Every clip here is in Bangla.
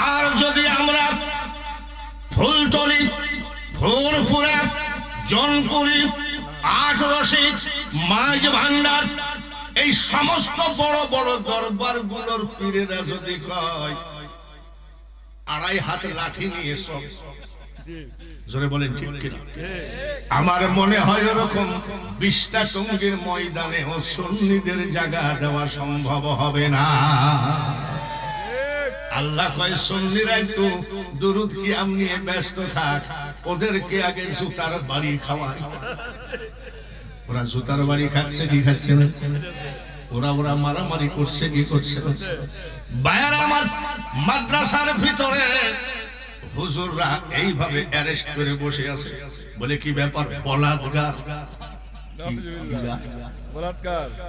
আর যদি আমরা ফুলতলি, ফুরফুরা, জনপুরি, আটরশিদ, মাঝ ভান্ডার এই সমস্ত বড় বড় দরবার গুলোর পীরেরা যদি কয় 2.5 হাত লাঠি নিয়ে সব, জোরে বলেন ঠিক কিনা? আমার মনে হয় ওরকম 20টা টঙ্গির ময়দানে ও সুন্নিদের জায়গা দেওয়া সম্ভব হবে না। আল্লাহ কয় সুন্নিরা একটু দুরুদ কিয়াম নিয়ে ব্যস্ত থাক, ওদেরকে আগে জুতার বাড়ি খাওয়াই। ওরা জুতার বাড়ি খাচ্ছে কি খাচ্ছে না? ওরা মারামারি করছে কি করছে? ভাইয়ারা আমার, মাদ্রাসার ভিতরে হুজুররা এইভাবে অ্যারেস্ট করে বসে আছে, বলে কি ব্যাপার? বলাৎকার।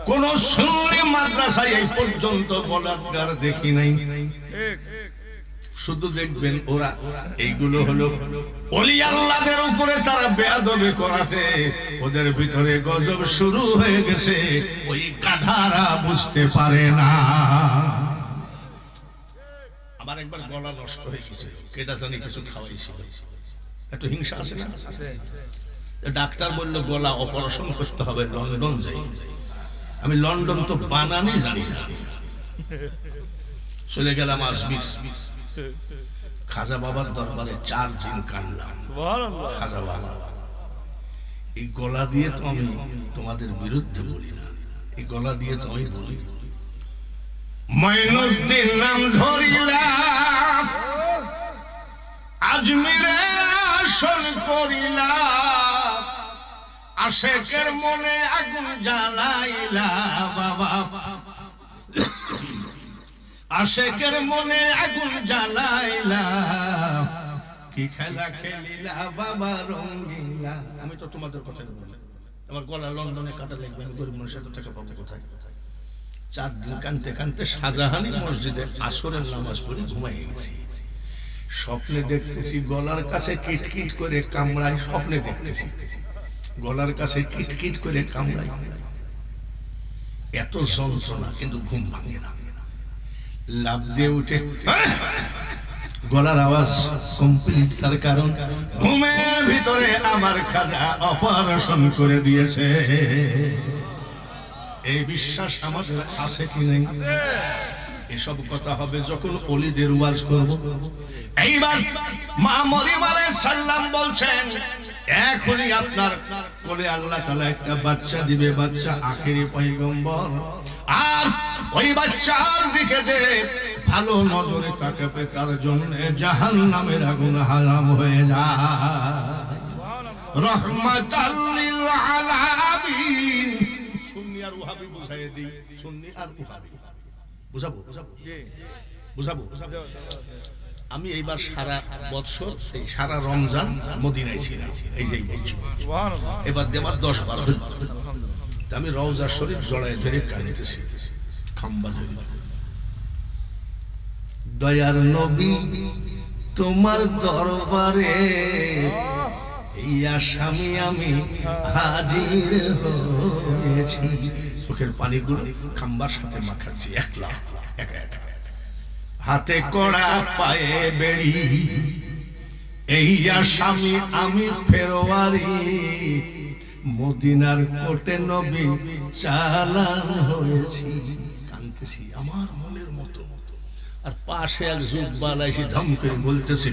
কোন সুন্নি মাদ্রাসায় এই পর্যন্ত বলাৎকার দেখি নাই। শুধু দেখবেন ওরা এইগুলো হলো ওলি আল্লাহদের উপরে তারা বেয়াদবি করাতে ওদের ভিতরে গজব শুরু হয়ে গেছে, ওই গাধারা বুঝতে পারে না। আমার একবার গলা নষ্ট হয়ে গেছিল, কেটা জানি কিছু খাওয়াইছিল, একটু হিংসা আছে না? ডাক্তার বলল গলা অপারেশন করতে হবে, লন্ডন যাই। আমি লন্ডন তো বানানি জানি না, চলে গেলাম আসবির। খাজা বাবার দরবারে 4 দিন কাটলাম। খাজা বাবা, এই গলা দিয়ে তো আমি তোমাদের বিরুদ্ধে বলি না, এই গলা দিয়ে তো আমি বলি মঈনুদ্দিন নাম ধরিলাম, আজমিরে আসল করিলাম, আশেকের মনে আগুন জ্বালাইলা বাবা, আশেকের মনে আগুন জ্বালাইলা, কি খেলা খেলিলা বাবা রঙ্গিলা। আমি তো তোমাদের কথাই বলি, আমার গলা লন্ডনে কাটা লাগবে, আমি গরিব মানুষের টাকা পাবো কোথায়? 4 দিন কানতে কানতে শাহজাহানি মসজিদে আসরের নামাজ পড়ে ঘুমাই গেছি। স্বপ্নে দেখতেছি গলার কাছে কিটকিট করে কামড়ায়, স্বপ্নে দেখতেছি গলার কাছে কিটকিট করে কামড়ায়, এত যন্ত্রণা কিন্তু ঘুম ভাঙে না। লাভ দিয়ে উঠে গলার আওয়াজ কমপ্লিট, তার কারণ ঘুমের ভিতরে আমার খাজা অপারেশন করে দিয়েছে। এই বিশ্বাস আমাদের আছে কি নেই? এসব কথা হবে যখন ওলিদের ওয়াজ করব। এইবার মা মরিয়ম আলাইহিস সালাম বলছেন, এখনই আপনার কোলে আল্লাহ তাআলা একটা বাচ্চা দিবে, বাচ্চা আখেরি পয়গম্বর, আর ওই বাচ্চার দিকে যে ভালো নজরে তাকাবে তার জন্য জাহান্নামের আগুন হারাম হয়ে যায়। রহমাতাল লিল আলামিন। সুন্নি আর ওয়াহাবি বুঝাই দিই, সুন্নি আর ওয়াহাবি বুঝাবো বুঝাবো। আমি এইবার সারা বছর, এই সারা রমজান মদিনায় ছিলাম, এই যে বছর এবার দেবার 10-12 দিন আমি রওজা শরীফ জড়ায় ধরে কাঁদিতেছি, খাম্বা ধরে। দয়ার নবী তোমার দরবারে এই আসামি আমি হাজির হয়েছি। চোখের পানিগুলো খাম্বার সাথে মাখাচ্ছি, একলা একা একা, হাতে কড়া পায়ে বেড়ি, এই আসামি আমি ফেরোয়ারি, মদিনার কোটে নবী চালান হয়েছি। কাঁদতেছি আমার মনের মতো, আর পাশে এক যুবক এসে ধম করে বলতেছে,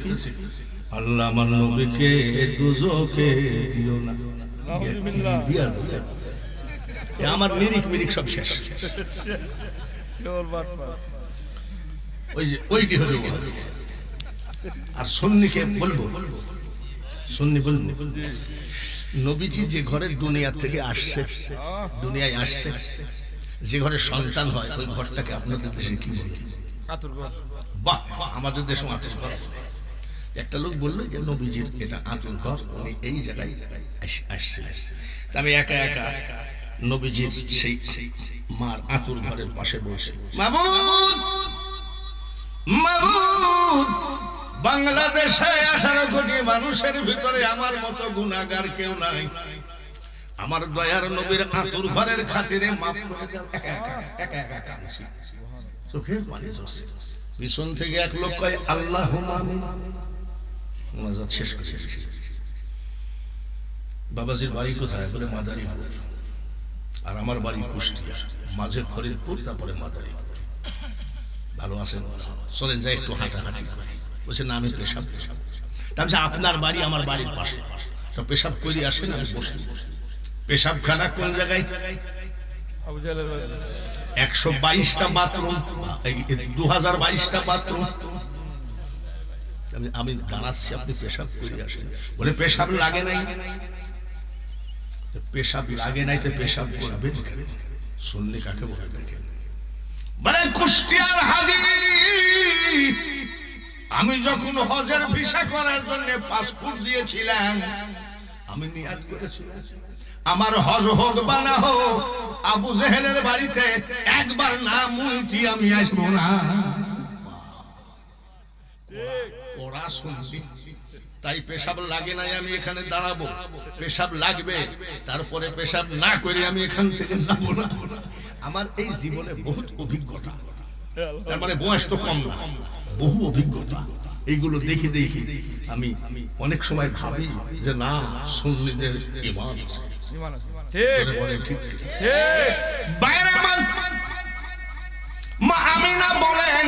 আল্লাহ আমার নবীকে দুজকে দিও না। আমার মিরিক মিরিক সব শেষ। ওই যে ওইটি হলো। আর সুন্নিকে বলবো, সুন্নি বলবো, নবীজি যে ঘরে দুনিয়া থেকে আসছে, দুনিয়ায় আসছে, যে ঘরে সন্তান হয় ওই ঘরটাকে আপনাদের দেশে কি বলে? আতুর ঘর। বাহ, আমাদের দেশে আতুর ঘর। একটা লোক বললো যে নবীজির এটা আতুর ঘর, উনি এই জায়গায় আসছিলেন। আমি একা একা নবীজির সেই মার আতুর ঘরের পাশে বসে, মাবুদ মাবুদ, বাংলাদেশে 18 কোটি মানুষের ভিতরে আমার মতো গুনাহগার কেউ নাই, আমার দয়ার নবীর আতুর ঘরের খাতিরে মাফ করে দাও। একা একা কাঁদছি, চোখের পানি ঝরছে। পিছন থেকে এক লোক কয় আল্লাহুম্মা আমিন, মোনাজাত শেষ করে বাবাজির বাড়ি কোথায়? বলে মাদারীপুর। আর আমার বাড়ি কুষ্টিয়া, মাঝে ফরিদপুর, তারপরে মাদারীপুর। ভালো আছেন? চলেন যাই একটু হাঁটাহাঁটি করি। বলছে না, আমি পেশাব তাহলে আপনার বাড়ি আমার বাড়ির পাশে, তো পেশাব করে আসেন, আমি বসে। পেশাবখানা কোন জায়গায়? 122টা বাথরুম, 2022টা বাথরুম। আমি দাঁড়াচ্ছি, আপনি পেশাব করে আসেন। বলে পেশাব লাগে নাই। পেশাব লাগে নাই তো পেশাব করবেন কেন? শুনলে কাকে বলে দেখেন? বলে কুষ্টিয়ার হাজী, আমি যখন হজের ভিসা করার জন্য পাসপোর্ট দিয়েছিলাম, আমি নিয়াত করেছিলাম আমার হজ হোক বা না হোক, আবু জেহেলের বাড়িতে একবার না মুইতি আমি আসবো না। ওরা শুনছি, তাই পেশাব লাগে নাই আমি এখানে দাঁড়াবো। পেশাব লাগবে, তারপরে পেশাব না করে আমি এখান থেকে যাব না। আমার এই জীবনে বহুত অভিজ্ঞতা, তার মানে বয়স তো কম না, বহু অভিজ্ঞতা। এইগুলো দেখে দেখে আমি অনেক সময় ভাবি যে না, সুন্নিদের ঈমান আছে। মা আমিনা বলেন,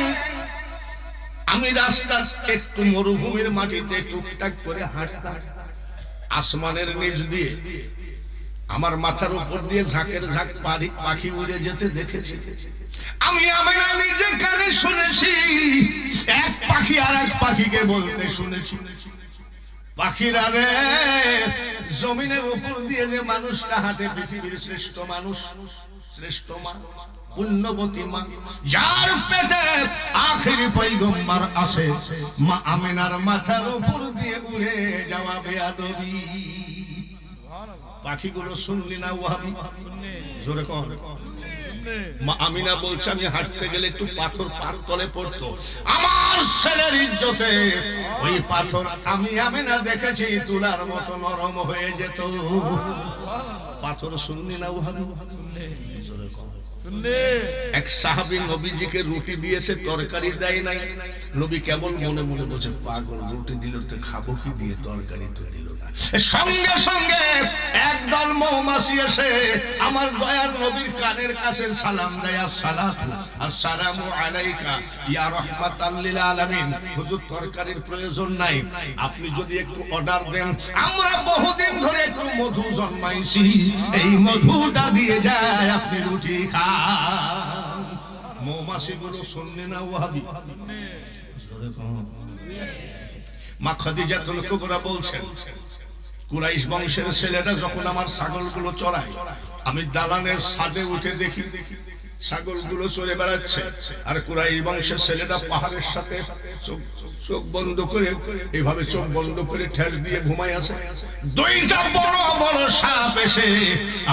আমি রাস্তা একটু মরুভূমির মাটিতে টুকটাক করে হাঁটতাম, আসমানের নিচ দিয়ে আমার মাথার উপর দিয়ে ঝাঁকের ঝাঁক পাখি উড়ে যেতে দেখেছি। আমি আমিনা নিজে কানে শুনেছি, এক পাখি আর এক পাখিকে বলতে শুনেছি, পাখিরা রে, জমিনের উপর দিয়ে যে মানুষটা হাঁটে, পৃথিবীর শ্রেষ্ঠ মানুষ, শ্রেষ্ঠ মা, পুণ্যবতী মা, যার পেটে আখেরি পয়গম্বর আছে, মা আমিনার মাথার উপর দিয়ে উড়ে যাওয়া বেয়াদবি। পাখিগুলো সুন্নি না ওয়াহাবি? জোরে কর। মা আমিনা বলছে, আমি হাঁটতে গেলে একটু পাথর পার তলে পড়তো, আমার ছেলের ইজ্জতে ওই পাথর আমি আমিনা দেখেছি তুলার মতো নরম হয়ে যেত। পাথর সুন্নি না ওয়াহাবি? জোরে কর। এক সাহাবী নবীজিকে রুটি দিয়েছে, তরকারি দেয় নাই। নবী কেবল মনে মনে বলছে, পাগল, রুটি দিল তো খাবো কি দিয়ে, তরকারি তো দিল না। সঙ্গে সঙ্গে একদল মৌমাছি এসে আমার দয়ার নবীর কানের কাছে সালাম দেয়, আসসালামু আলাইকা ইয়া রাহমাতাল লিল আলামিন। হুজুর, তরকারির প্রয়োজন নাই, আপনি যদি একটু অর্ডার দেন, আমরা বহুদিন ধরে একটু মধু জন্মাইছি, এই মধুটা দিয়ে যায়, আপনি রুটি খান। মৌমাছিগুলো সুন্নি না ওয়াহাবি? মা খাদিজাতুল কুবরা বলছেন, কুরাইশ বংশের ছেলেটা যখন আমার ছাগলগুলো চড়ায়, আমি দালানের ছাদে উঠে দেখি ছাগলগুলো চড়ে বেড়াচ্ছে, আর কুরাইশ বংশের ছেলেটা পাহাড়ের সাথে চোখ বন্ধ করে, এইভাবে চোখ বন্ধ করে ঠেস দিয়ে ঘুমায় আছে। দুইটা বড় বড় সাপ এসে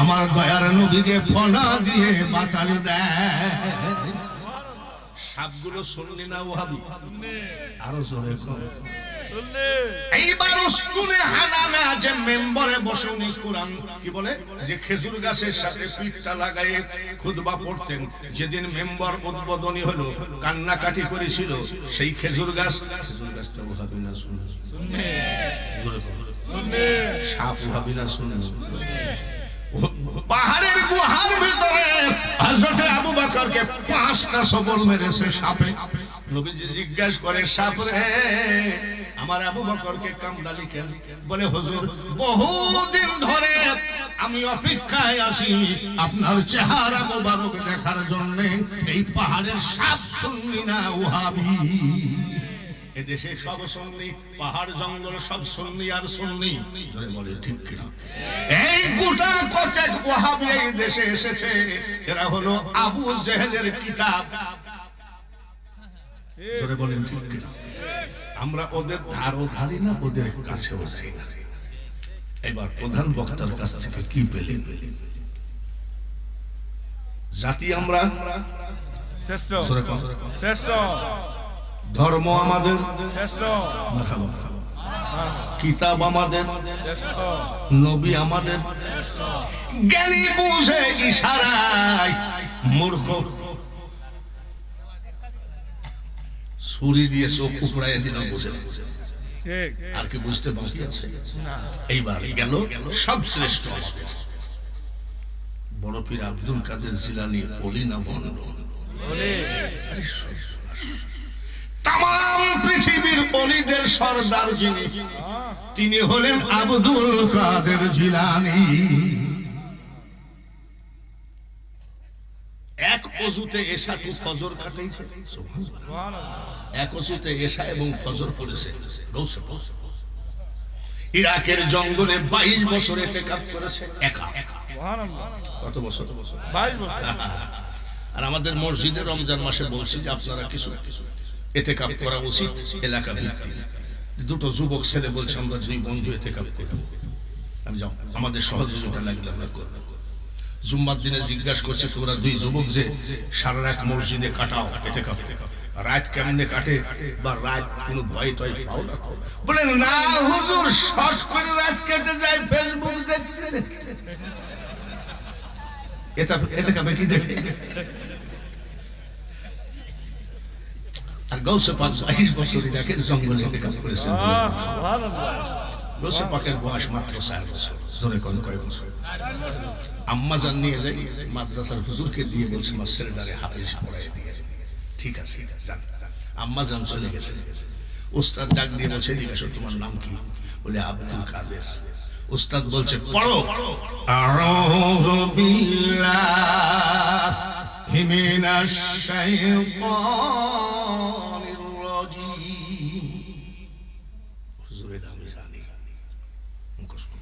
আমার দয়ার নবীকে ফনা দিয়ে বাতাল দেয়। সাপগুলো সুন্নি না ওয়াহাবি? আরো জোরে কর। এইবার উস্কুনে হানামে যে মেম্বারে বসে উনি কোরআন কি বলে, যে খেজুর গাছের সাথে পিঠটা লাগায়ে খুতবা পড়তেন, যেদিন মেম্বার উদ্বোধনী হলো, কান্নাকাটি করেছিল, সেই খেজুর গাছটা ওয়াহাবি না সুন্নি? জোরে কর। সাপ ওয়াহাবি না সুন্নি? পাহাড়ের গুহার ভিতরে হযরত আবু বকরকে 5টা সবল মেরেছে সাপে। নবীজি জিজ্ঞাসা করে, সাপ রে, আমার আবু বকরকে কামড়ালি কেন? বলে, হুজুর, বহুদিন ধরে আমি অপেক্ষায় আছি আপনার চেহারা মোবারক দেখার জন্য। এই পাহাড়ের সাপ সুন্নি না ওয়াহাবি? এদেশে সব সুন্নি, পাহাড় জঙ্গল সব সুন্নি আর সুন্নি। জোরে বলে ঠিক কিনা? এই গোটা কতক ওয়াহাবি এই দেশে এসেছে, এরা হলো আবু জেহেলের কিতাব। জোরে বলেন ঠিক কিনা? আমরা ওদের ধারও ধারি না, ওদের কাছেও যাই না। এবার প্রধান বক্তার কাছ থেকে কি পেলে? জাতি আমরা শ্রেষ্ঠ, শ্রেষ্ঠ ধর্ম আমাদের শ্রেষ্ঠ, কিতাব আমাদের শ্রেষ্ঠ, নবী আমাদের শ্রেষ্ঠ। জ্ঞানী বুঝে ইশারায়, মূর্খ ছুরি দিয়ে চোখ উপড়াইয়া দিল, বুঝে আর কি বুঝতে বাকি আছে? এইবার গেল সব শ্রেষ্ঠ বড় পীর আব্দুল কাদের জিলানী, ওলি না বন্ড? তাম পৃথিবীর ওলিদের সর্দার যিনি, তিনি হলেন আব্দুল কাদের জিলানী। এক অজুতে এশা টু ফজর কাটাইছে, এক অজুতে এশা এবং ফজর পড়েছে। ইরাকের জঙ্গলে 22 বছর ইতিকাফ করেছে একা। কত বছর? 22 বছর। আর আমাদের মসজিদে রমজান মাসে বলছি যে আপনারা কিছু ইতিকাফ করা উচিত এলাকা ভিত্তিক। দুটো যুবক ছেলে বলছে আমরা দুই বন্ধু ইতিকাফ করব। আমি যাও, আমাদের সহযোগিতা লাগলে আমরা করব। জুম্মার দিনে জিজ্ঞাসা করছে তোমরা দুই যুবক যে সারা রাত মসজিদে কাটাও ইতিকাফ, রাত কেমনে কাটে বা রাত কোনো ভয় টয় পাও না? বলে না হুজুর, শর্ট করে রাত কেটে যায় ফেসবুক দেখতে দেখতে। এটা কবে কি দেখে? আর গৌসে পাক 22 বছর ইরাকের জঙ্গলে ইতিকাফ করেছেন। গৌসে পাকের বয়স মাত্র 4 বছর। জোরে কোন কয় বছর? আম্মা জান নিয়ে যাই মাদ্রাসার হুজুরকে দিয়ে বলছে আমার ছেলেটারে হাফেজ পড়াই দিয়ে। ঠিক আছে জান। আম্মা জান চলে গেছে। উস্তাদ ডাক দিয়ে বলছে জিজ্ঞাসা তোমার নাম কি? বলে আব্দুল কাদের। উস্তাদ বলছে পড়ো, আউযু বিল্লাহি মিনাশ শাইতানির রাজীম। হুজুরের নাম জানি মুখস্থ।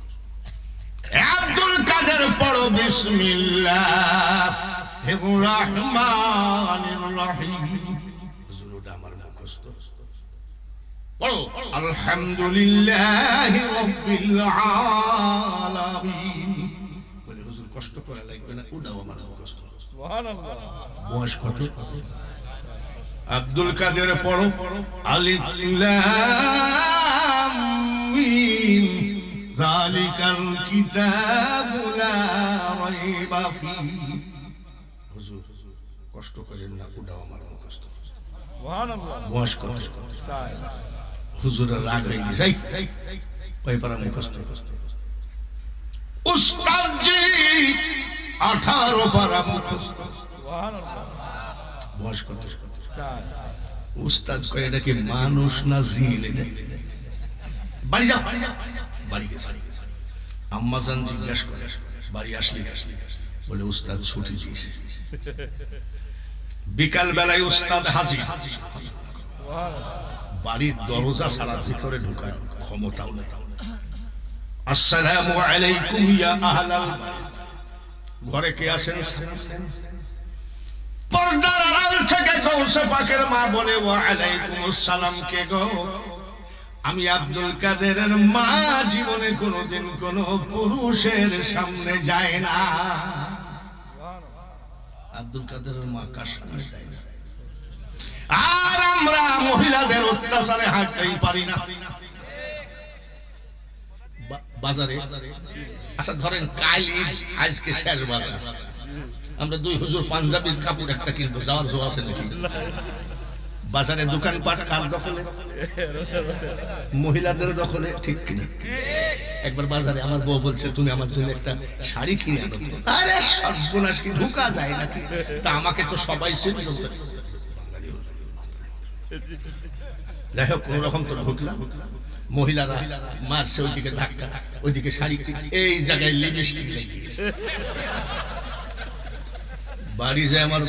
আব্দুল কাদের পড়ো বিসমিল্লাহির রহমানির রহিম। হুজুরটা আমার মুখস্থ। পড়ো আলহামদুলিল্লাহি রাব্বিল আলামিন। বলে হুজুর কষ্ট করা লাগবে না, ওটাও আমার মুখস্থ। সুবহানাল্লাহ। বয়স কত? আব্দুল কাদের পড়ো আলিফ লাম মিম যালিকাল কিতাবু লা রাইবা ফীহি। হুজুর কষ্ট করেন না, ওটাও আমার মুখস্থ। সুবহানাল্লাহ। বয়স কত? হুজুরের রাগ হয়ে গেছে, কয় পারা মুখস্থ? উস্তাদ জি 18 পারা মুখস্থ। সুবহানাল্লাহ। বয়স কত? উস্তাদ কয় এটা কি মানুষ না জিন? বাড়ি যাও, বাড়ি গেছে। আম্মা জান জিজ্ঞাসা করে বাড়ি আসলি? বলে উস্তাদ ছুটি দিয়েছে। বিকাল বেলায় উস্তাদ হাজির। বাড়ির দরজা ছাড়া ভিতরে ঢোকার ক্ষমতাও নেই। আসসালামু আলাইকুম ইয়া আহলাল বাইত। ঘরে কে আছেন? পর্দার আড়াল থেকে গৌসে পাকের মা বলে ওয়া আলাইকুমুস সালাম। কে গো? আমি আব্দুল কাদেরের মা। জীবনে কোনোদিন কোনো পুরুষের সামনে যায় না। আব্দুল কাদেরের মা কার সামনে যায় না? আর আমরা মহিলাদের অত্যাচারে হাঁটতেই পারি না। বাজারে আচ্ছা ধরেন কাল ঈদ, আজকে শেষ বাজার, আমরা দুই হুজুর পাঞ্জাবির কাপড় একটা কিনবো, যাওয়ার জো আছে নাকি? বাজারে দোকানপাট কার দখলে? মহিলাদের দখলে, ঠিক কিনা? একবার বাজারে আমার বউ বলছে তুমি আমার জন্য একটা শাড়ি কিনে আনো। আরে সর্বনাশ, কি ঢোকা যায় নাকি? তা আমাকে তো সবাই চিনে। যাই হোক কোন রকম তো ঢুকলাম। মহিলারা মারছে ওইদিকে ধাক্কা, ওইদিকে শাড়ি, এই জায়গায় লিপস্টিক লাগিয়েছে। বাড়ি যায় আমার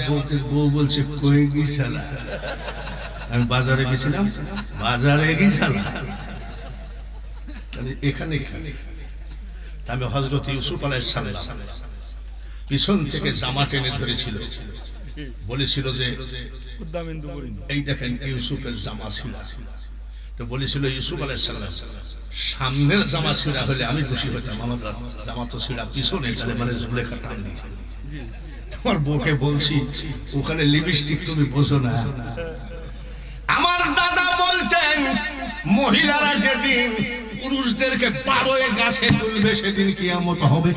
বউ বলছে কই গিয়েছিলা? আমি বাজারে গেছিলাম। বাজারে গিয়েছিলাম এখানে? আমি হযরত ইউসুফ আলাইহিস সালাম পিছন থেকে জামা টেনে ধরেছিল, বলেছিল যে এই দেখেন ইউসুফের জামা ছিল। তো বলেছিল ইউসুফ আলাইহিস সালাম সামনের জামা ছিঁড়া হলে আমি খুশি হতাম, আমার জামা তো ছিঁড়া পিছনে, মানে জুলেখা টান দিয়েছে। তোমার বউকে বলছি ওখানে লিপস্টিক তুমি বোঝো না। আমার দাদা বলতেন মহিলারা যেদিন পুরুষদেরকে পাড়োয়ে গাছে তুলবে সেদিন কিয়ামত হবে।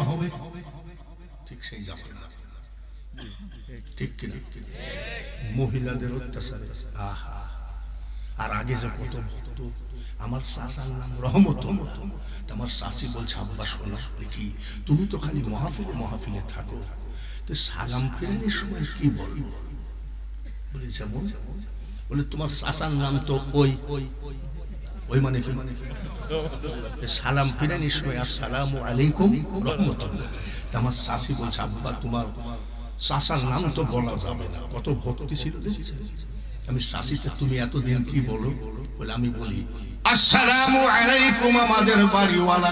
ঠিক সেই জামা, ঠিক কিনা? মহিলাদের অত্যাচার। আহা আর আগে যে কত ভক্ত। আমার চাচার নাম রহমতুল্লাহ। আমার চাচি বলছে আব্বা শোনো কি তুমি তো খালি মাহফিলে মাহফিলে থাকো, তো সালাম ফেরানোর সময় কি বলবো? বলে যেমন বলে তোমার চাচার নাম তো ওই ওই মানে কি সালাম ফেরানোর সময় আসসালামু আলাইকুম রহমতুল্লাহ। আমার চাচি বলছে আব্বা তোমার চাচার নাম তো বলা যাবে না। কত ভক্তি ছিল দেখেছেন। আমি চাচিতে তুমি এতদিন কি বলো? বলে আমি বলি আসসালামু আলাইকুম আমাদের বাড়িওয়ালা।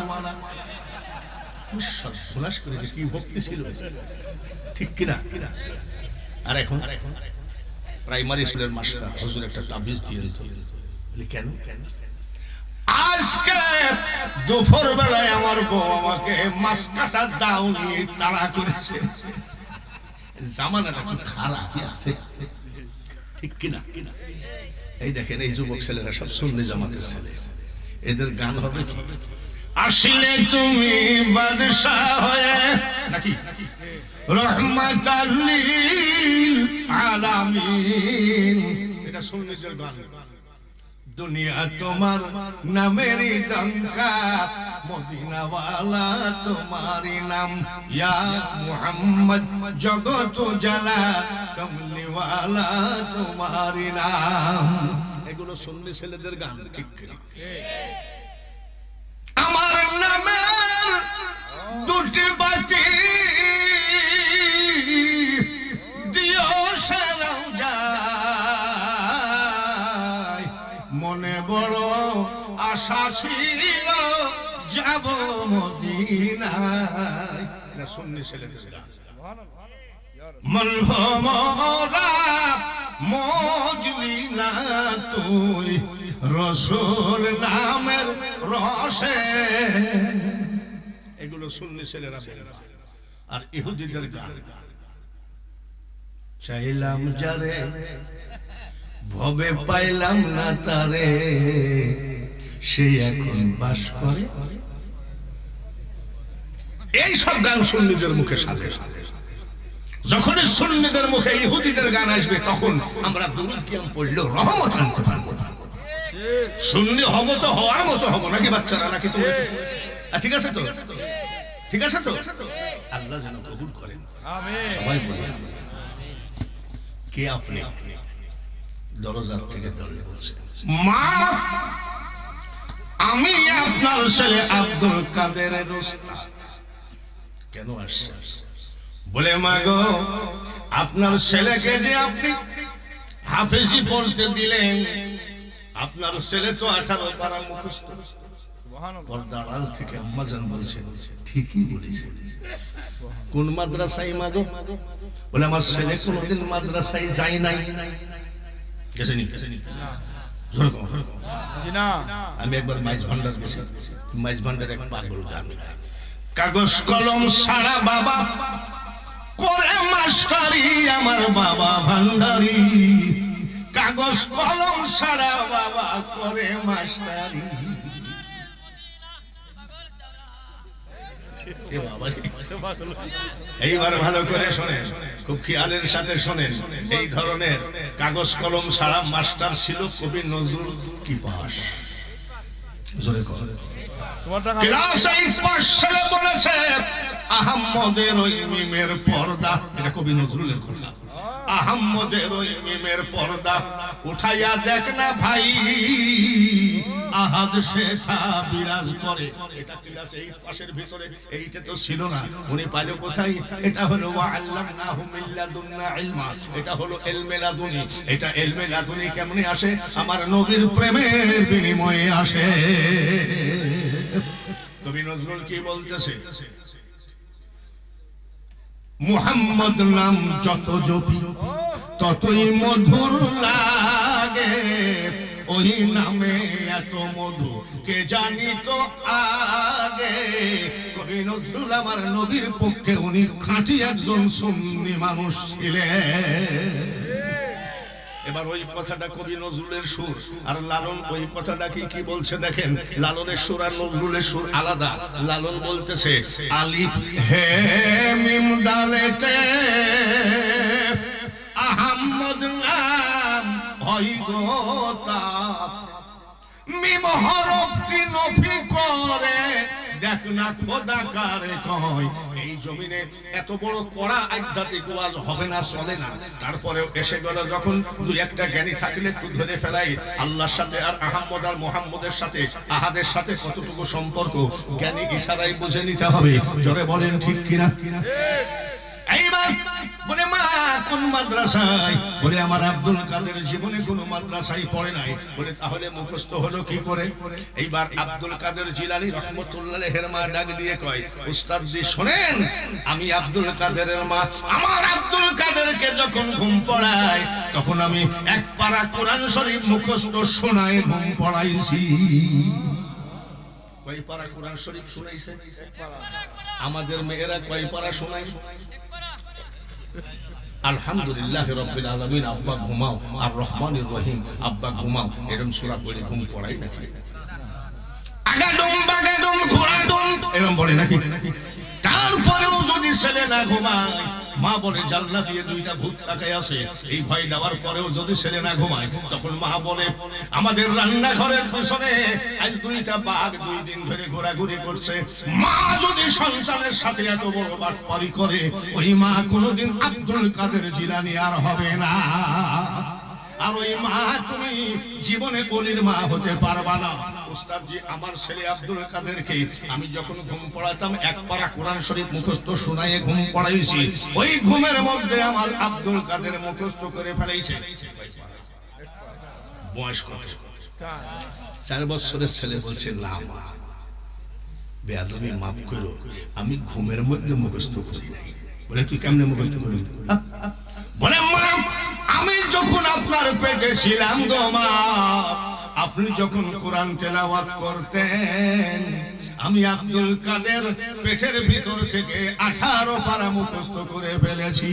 সর্বনাশ করেছে, কি ভক্তি ছিল, ঠিক কিনা? আর এখন প্রাইমারি স্কুলের মাস্টার হুজুর একটা তাবিজ দিয়ে দিত। বলি কেন? আজকে দুপুর বেলায় আমার বউ আমাকে মাছ কাটা দাও নিয়ে তাড়া করেছে। জামানাটা খুব খারাপ আছে, ঠিক কিনা? এই দেখেন এই যুবক ছেলেরা সব সুন্নি জামাতের ছেলে, এদের গান হবে কি আসলে তুমি বাদশাহ হয়ে নাকি রহমাতাল লিল আলামিন, এটা সুন্নিদের গান। দুনিয়া তোমার নামেরই ডঙ্কা, মদিনাওয়ালা তোমারই নাম, ইয়া মুহাম্মদ জগত জালা কমলিওয়ালা তোমারই নাম। এগুলো সুন্নি ছেলেদের গান, ঠিক কিনা? আমার নামের দুটি বাতি দিও সেরাও যায়, মনে বড় আশা ছিল যাব মদিনায়। এটা সুন্নি ছেলেদের গান। মন ভমরা মজলি না তুই রসুল নামের রসে, এগুলো সুন্নি ছেলেরা বলে। আর ইহুদিদের গান চাইলাম যারে ভবে পাইলাম না তারে, সে এখন বাস করে। এই সব গান সুন্নিদের মুখে সাজে। যখন সুন্নিদের মুখে ইহুদিদের গান আসবে তখন আমরা দুরূদ কিয়াম পড়লেও রহমত আনতে পারবো না। সুন্নি হব তো হওয়ার মতো হবো নাকি বাচ্চারা, নাকি তুমি? ঠিক আছে তো? ঠিক আছে তো? আল্লাহ যেন কবুল করেন। সবাই বলেন কে আপনি? দরজার থেকে দরজা বলছে মা আমি আপনার ছেলে আব্দুল কাদেরের উস্তাদ। কেন আসছে? বলে মা গো আপনার ছেলেকে যে আপনি হাফেজি পড়তে দিলেন, আপনার ছেলে তো 18 পারা মুখস্থ। পর্দার আড়াল থেকে আম্মাজান বলছেন ঠিকই বলেছেন। কোন মাদ্রাসায় মা গো? বলে আমার ছেলে কোনদিন মাদ্রাসায় যায় নাই। আমি একবার মাইজ ভান্ডার গেছি। মাইজ ভান্ডার এক পাগল গান, কাগজ কলম সারা বাবা করে মাস্টারি, আমার বাবা ভান্ডারি। কাগজ কলম সারা বাবা করে মাস্টারি। এইবার ভালো করে শোনেন, খুব খেয়ালের সাথে শোনেন। এই ধরনের কাগজ কলম ছাড়া মাস্টার ছিল কবি নজরুল। কি পাস জোরে করে ক্লাস 8 পাস ছেলে বলেছে আহম্মদের ওই মিমের পর্দা। এটা কবি নজরুলের কথা। আহম্মদের ওই মিমের পর্দা উঠাইয়া দেখ না ভাই, আহাদ শেষা বিরাজ করে। এটা ক্লাস 8 পাশের ভিতরে, এইটা তো ছিল না। উনি পাইলো কোথায়? এটা হলো ওয়া আল্লামনাহু মিন লাদুন্না ইলমা। এটা হলো ইলমে লাদুনি। এটা ইলমে লাদুনি কেমনে আসে? আমার নবীর প্রেমের বিনিময়ে আসে। কবি নজরুল কি বলতেছে? মুহাম্মদ নাম যত জপি ততই মধুর লাগে, ওই নামে এত মধু কে জানি তো আগে। কবি নজরুল আমার নবীর পক্ষে উনি খাঁটি একজন সুন্নি মানুষ ছিলেন। এবার ওই কথাটা কবি নজরুলের সুর, আর লালন ওই কথাটা কি বলছে দেখেন। লালনের সুর আর নজরুলের সুর আলাদা। লালন বলতেছে আলিফ হে মিম দালেতে আহম্মদ নাম হয় গো তাত মিম হরফটি নফি করে দেখ না খোদা কারে কয় এই জমিনে এত বড় কড়া আধ্যাত্মিক ওয়াজ হবে না চলে না তারপরেও এসে গেল যখন দুই একটা জ্ঞানী থাকলে একটু ধরে ফেলাই আল্লাহর সাথে আর আহমদ আর মোহাম্মদের সাথে আহাদের সাথে কতটুকু সম্পর্ক জ্ঞানী ইশারায় বুঝে নিতে হবে জোরে বলেন ঠিক কিনা এইবার বলে মা কোন মাদ্রাসায় বলে আমার আব্দুল কাদের জীবনে কোনো মাদ্রাসায় পড়ে নাই বলে তাহলে মুখস্থ হলো কি করে এইবার আব্দুল কাদের জিলানী রহমাতুল্লাহ আলাইহির মা ডাক দিয়ে কয় উস্তাদ জি শুনেন আমি আব্দুল কাদেরের মা আমার আব্দুল কাদেরকে যখন ঘুম পড়াই তখন আমি এক পারা কোরআন শরীফ মুখস্থ শোনাই ঘুম পড়াইছি কয় পারা কোরআন শরীফ শোনাইছে আমাদের মেয়েরা কয় পারা শোনায় আলহামদুলিল্লাহ রাব্বিল আলামিন আব্বা ঘুমাও আর রহমানির রহিম আব্বা ঘুমাও এরকম সূরা পড়ে ঘুম পড়াই নাকি আগাডুম বাগাডুম ঘোড়াডুম এরকম বলে নাকি তারপরেও যদি ছেলে না ঘুমায় মা বলে জানলা দিয়ে দুইটা ভূত তাকায় আছে এই ভয় দেওয়ার পরেও যদি ছেলে না ঘুমায় তখন মা বলে আমাদের রান্নাঘরের পিছনে আজ দুইটা বাঘ 2 দিন ধরে ঘোরাঘুরি করছে মা যদি সন্তানের সাথে এত বড় বাটপারি করে ওই মা কোনোদিন আব্দুল কাদের জিলানী আর হবে না আর ওই মা তুমি জীবনে ওলির মা হতে পারবা না উস্তাদ জি আমার ছেলে আব্দুল কাদেরকে আমি যখন ঘুম পড়াতাম এক পারা কোরআন শরীফ মুখস্থ শোনায়ে ঘুম পড়াইছি ওই ঘুমের মধ্যে আমার আব্দুল কাদের মুখস্থ করে ফেলাইছে বয়স কত 4 বছরের ছেলে বলছে না মা বেয়াদবি মাফ করো আমি ঘুমের মধ্যে মুখস্থ করি নাই বলে তুই কেমনে মুখস্থ করবি বলে মা আমি যখন আপনার পেটে ছিলাম গো মা আপনি যখন কোরআন তেলাওয়াত করতেন আমি আব্দুল কাদের পেটের ভিতর থেকে 18 পারা মুখস্থ করে ফেলেছি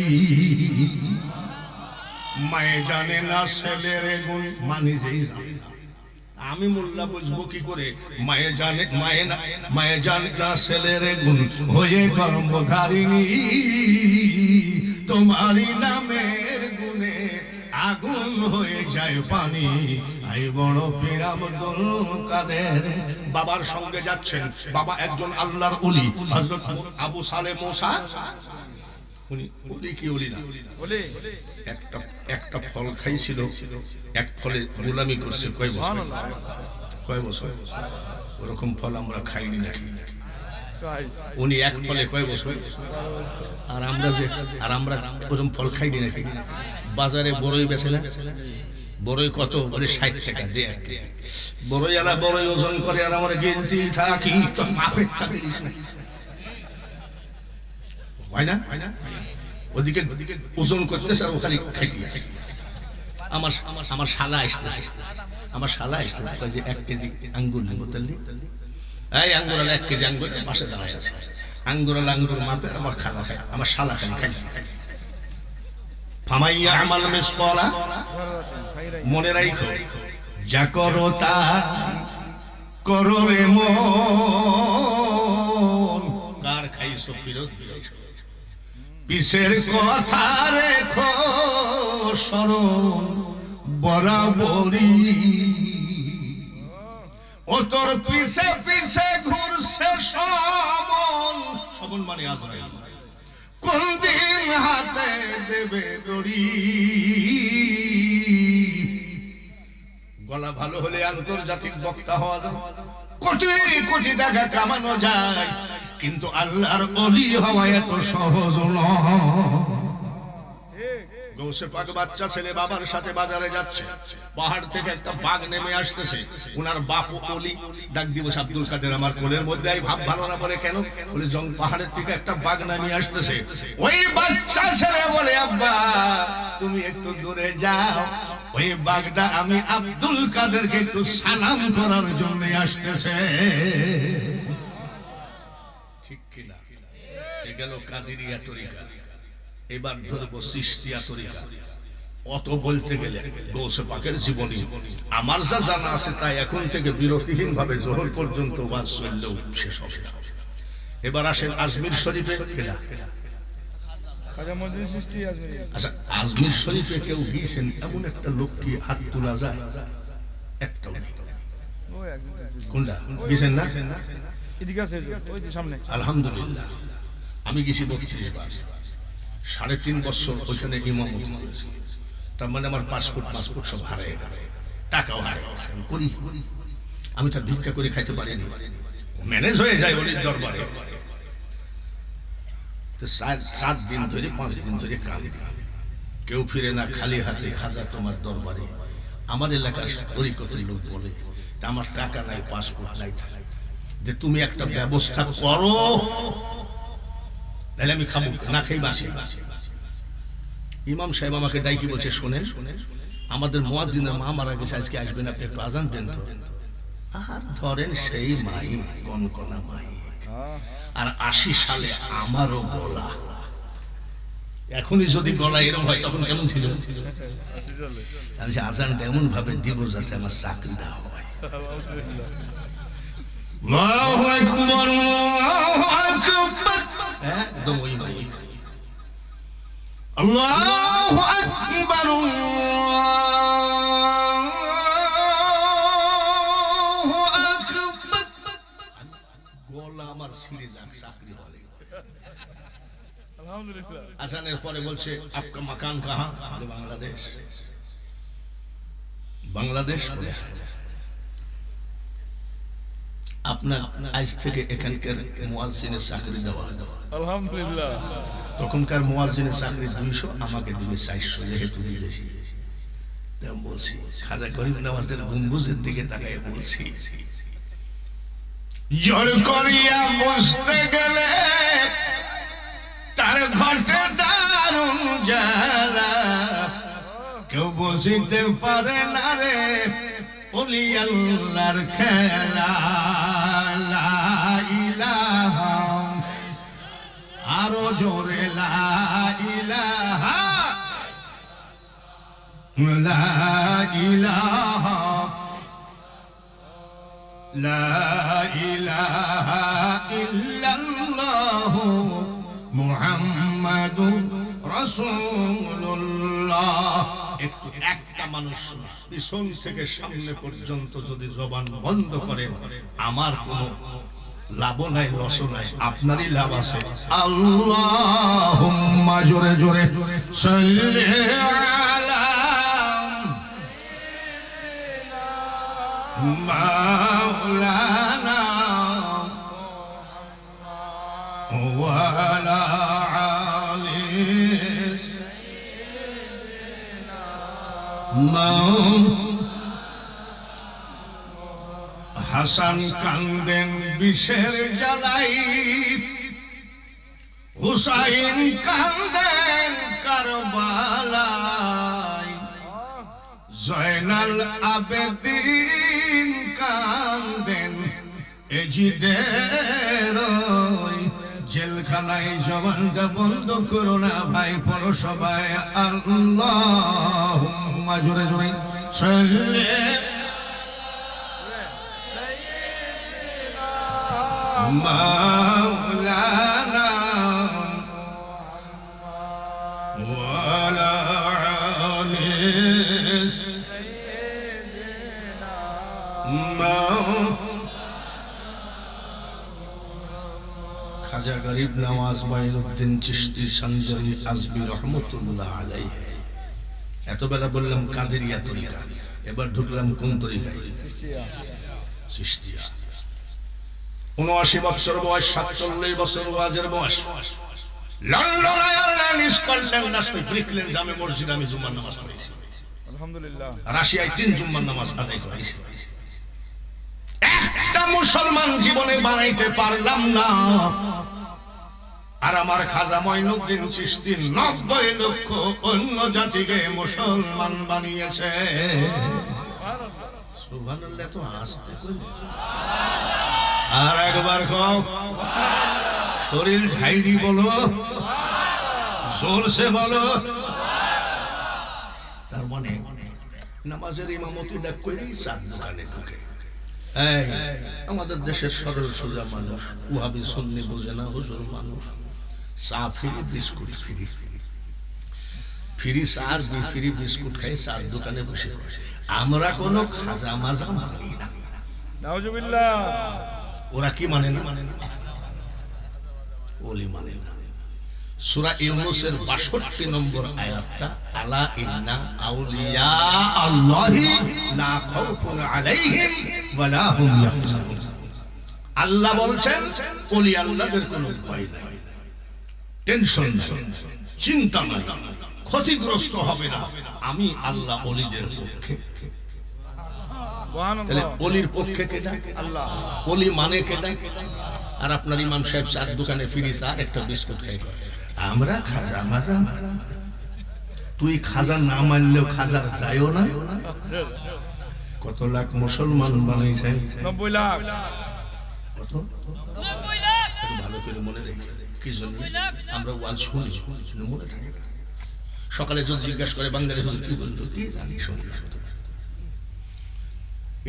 মায়ে জানে না ছেলের গুণ মানে যেই আমি মোল্লা বুঝবো কি করে মায়ে জানে না ছেলের গুণ হয়ে গর্ভধারিণী তোমারই নামের গুণে আগুন হয়ে যায় পানি আই বড় পীর আব্দুল কাদের বাবার সঙ্গে যাচ্ছেন বাবা একজন আল্লাহর ওলি হযরত আবু সালেহ মুসা উনি ওলি কি ওলি না ওলি একটা ফল খাইছিল এক ফলে গোলামি করছে কয় বছর ওরকম ফল আমরা খাইনি নাকি উনি এক ফলে কয় বছর আর আমরা ওরকম ফল খাইনি নাকি বাজারে বড়ই বেচে না বড়ই কত বলে 60 টাকা দে এক কেজি বড়ই আলা বড়ই ওজন করে আর আমরা গিনতি থাকি তো মাপের টাকা দিস না হয় না ওদিকে ওজন করতেছে আর ওখানে খাইতে আসে আমার শালা আসতেছে যে 1 কেজি আঙ্গুর নেব তাহলে এই আঙ্গুর আলা 1 কেজি আঙ্গুর পাশে দাঁড়ায় আছে আঙ্গুর মাপে আমার খালা খায় আমার শালা খাইতে থাকে ফামাইয়া আমাল মিসকালা মনে রাখো যা করো তা করো রে মন কার খাইছো ফিরত দিয়েছো পিছের কথা রেখো স্মরণ বরাবরই ও তোর পিছে পিছে ঘুরছে সমন মানে আজরাইল কোন দিন হাতে দেবে দড়ি গলা ভালো হলে আন্তর্জাতিক বক্তা হওয়া যায় কোটি কোটি টাকা কামানো যায় কিন্তু আল্লাহর ওলি হওয়া এত সহজ নয় গৌসে পাক বাচ্চা ছেলে বাবার সাথে বাজারে যাচ্ছে পাহাড় থেকে একটা বাঘ নেমে আসতেছে ওনার বাপ ওলি ডাক দিব আব্দুল কাদের আমার কোলের মধ্যে আই ভাব ভালো না বলে কেন বলে জং পাহাড়ের থেকে একটা বাঘ নামিয়ে আসতেছে ওই বাচ্চা ছেলে বলে আব্বা তুমি একটু দূরে যাও ওই বাঘটা আমি আব্দুল কাদেরকে একটু সালাম করার জন্য আসতেছে ঠিক কিনা এ গেল কাদেরিয়া তরিকা এবার ধরবো চিশতিয়া তরিকা অত বলতে গেলে গৌসে পাকের জীবনী আমার যা জানা আছে তাই এখন থেকে বিরতিহীন ভাবে জোহর পর্যন্ত ওয়াজ চললেও শেষ হবে এবার আসেন আজমির শরীফে আচ্ছা, আজমির শরীফে কেউ গিয়েছেন এমন একটা লোক কি হাত তোলা যায়? একটাও নেই। কোনটা গিয়েছেন না? আলহামদুলিল্লাহ, আমি গেছি 32 বার, 3.5 বছর ওইখানে ইমামতি করেছি। তার মানে আমার পাসপোর্ট সব হারিয়ে গেল, টাকাও হারিয়ে গেছে। আমি তার ভিক্ষা করে খাইতে পারিনি, ম্যানেজ হয়ে যায় ওলির দরবারে। 7 দিন ধরে 5 দিন ধরে কাঁদি, কেউ ফিরে না, খালি হাতে খাজা তোমার দরবারে। আমার এলাকার তরিকতের লোক বলে আমার টাকা নাই, পাসপোর্ট নাই, যে তুমি একটা ব্যবস্থা করো, নাহলে আমি খাবো না, খাই বাসি। ইমাম সাহেব আমাকে ডাইকি বলছে, শোনেন আমাদের মুয়াজ্জিনের মা মারা গেছে, আজকে আসবেন, আপনি একটু আজান দেন তো। আর ধরেন সেই মাই কনকনা মাই, আর 80 সালে আমারও গলা। এখনই যদি গলা এরকম হয় তখন কেমন ছিল? আমি আজানটা এমন ভাবে দিব যাতে আমার চাকরি না হয়। আল্লাহু আকবার, আল্লাহু আকবার, একদম ওই মাই। আল্লাহু আকবার, আল্লাহু আকবার। গলা আমার ছিঁড়ে যাক, চাকরি হলে। আলহামদুলিল্লাহ। আজানের পরে বলছে আপকা মাকান কাহা? বাংলাদেশ। বাংলাদেশ বলে আপনার আজ থেকে এখানকার মুয়াজ্জিনের চাকরি দেওয়া। আলহামদুলিল্লাহ। তখনকার মুয়াজ্জিনের চাকরি 200, আমাকে দিবে 400, যেহেতু বিদেশি। তেমন বলছি, খাজা গরিব নওয়াজের গম্বুজের দিকে তাকায় বলছি, জোর করিয়া বসতে গেলে তার ঘটে দারুণ জ্বালা, কেউ বসিতে পারে না রে ওলি আল্লাহর খেলা। লা ইলাহা, আরো জোরে লা ইলাহা, লা ইলাহা, লা ইলাহা ইল্লাল্লাহু মুহাম্মাদুর রাসূলুল্লাহ। একটু একটা মানুষ পিছন থেকে সামনে পর্যন্ত যদি জবান বন্ধ করেন, আমার কোনো লাভ নাই, লস নাই, আপনারই লাভ আছে। আল্লাহুম্মা জোরে জোরে সাল্লি আলা মাওলানা ওয়া আলা আলি হাসান কান্দেন বিষের জ্বালাই, হুসাইন কান্দেন কারবালায়, জয়নাল আবেদিন কান্দেন এজিদের জেলখানায়। জবানটা বন্ধ করো না ভাই, পড়ো সবাই আল্লাহুম্মা জোরে জোরে সাল্লি মাওলানা ওয়া আলা আলি সাইয়্যিদিনা। খাজা গরিব নওয়াজ মাইনুদ্দিন চিশতি সঞ্জরি আজমি রহমতুল্লাহ আলাইহি। এতবেলা বললাম কাদেরিয়া তরিকা, এবার ঢুকলাম কোন তরিকায়? চিশতিয়া। 79 বছর বয়স, 47 বছর ওয়াজের বয়স। লন্ডন, আয়ারল্যান্ড, স্কটল্যান্ড, ব্রিকলেন জামে মসজিদে আমি জুমার নামাজ পড়েছি। আলহামদুলিল্লাহ। রাশিয়ায় 3 জুমার নামাজ আদায় করেছি। একটা মুসলমান জীবনে বানাইতে পারলাম না, আর আমার খাজা মঈনুদ্দিন চিশতি 90 লক্ষ অন্য জাতিকে মুসলমান বানিয়েছে। সুবহানাল্লাহ। তো আসতে আর একবার কও, শরীর ঝাইরি বলো, জোরসে বলো। তার মানে নামাজের ইমামতি ডাক করেই চার দোকানে ঢুকে। আমাদের দেশের সরল সোজা মানুষ, ওয়াহাবি সুন্নি বোঝে না, হুজুর মানুষ, চা ফ্রি, বিস্কুট ফ্রি, ফ্রি চার ফ্রি বিস্কুট খাই চার দোকানে বসে। আমরা কোনো খাজা মাজা মানি না। নাউজুবিল্লাহ। ওরা কি মানে না? ওলি মানে না। সূরা ইউনূসের ৬২ নম্বর আয়াতটা, আলা ইন্না আউলিয়া আল্লাহি লা খাউফুন আলাইহিম ওয়া লা হুম ইয়াহজানুন। আল্লাহ বলছেন ওলি আল্লাহদের কোনো ভয় নাই, টেনশন নাই, চিন্তা নাই, ক্ষতিগ্রস্ত হবে না। আমি আল্লাহ ওলিদের পক্ষে। তাহলে ওলির পক্ষে কেটা? আল্লাহ। ওলি মানে কেটা? আর আপনার ইমাম সাহেব চার দোকানে ফিরিস আর একটা বিস্কুট খাই। আমরা খাজা মাজা, তুই খাজা না মানলেও খাজার যায়ও না। কত লাখ মুসলমান বানাইছে? 90 লাখ। কত? 90 লাখ। একটু ভালো করে মনে রেখে, কি জন্য আমরা ওয়াজ শুনি মনে থাকে না। সকালে যদি জিজ্ঞাসা করে বাঙালি হুজুর কি বললো, কি জানি শুনি।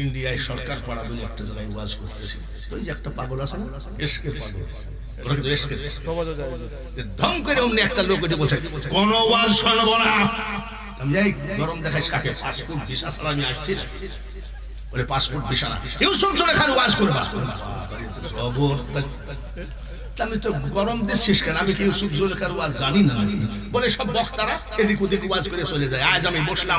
ইন্ডিয়ায় সরকার পাড়া বলে একটা জায়গায় ওয়াজ করতেছে, তো এই যে একটা পাগল আছে না, এসকে পাগল, ওরা কিন্তু এসকে ধম করে অমনি একটা লোক এটি বলছে কোন ওয়াজ শুনবো না। আমি যাই গরম দেখাইস কাকে? পাসপোর্ট ভিসা ছাড়া আমি আসছি না। বলে পাসপোর্ট ভিসা না, ইউসুফ জুলেখার ওয়াজ করবা। আমি তো গরম দিচ্ছিস কেন? আমি কি ইউসুফ জুলেখার ওয়াজ জানি না? বলে সব বক্তারা এদিক ওদিক ওয়াজ করে চলে যায়। আজ আমি বসলাম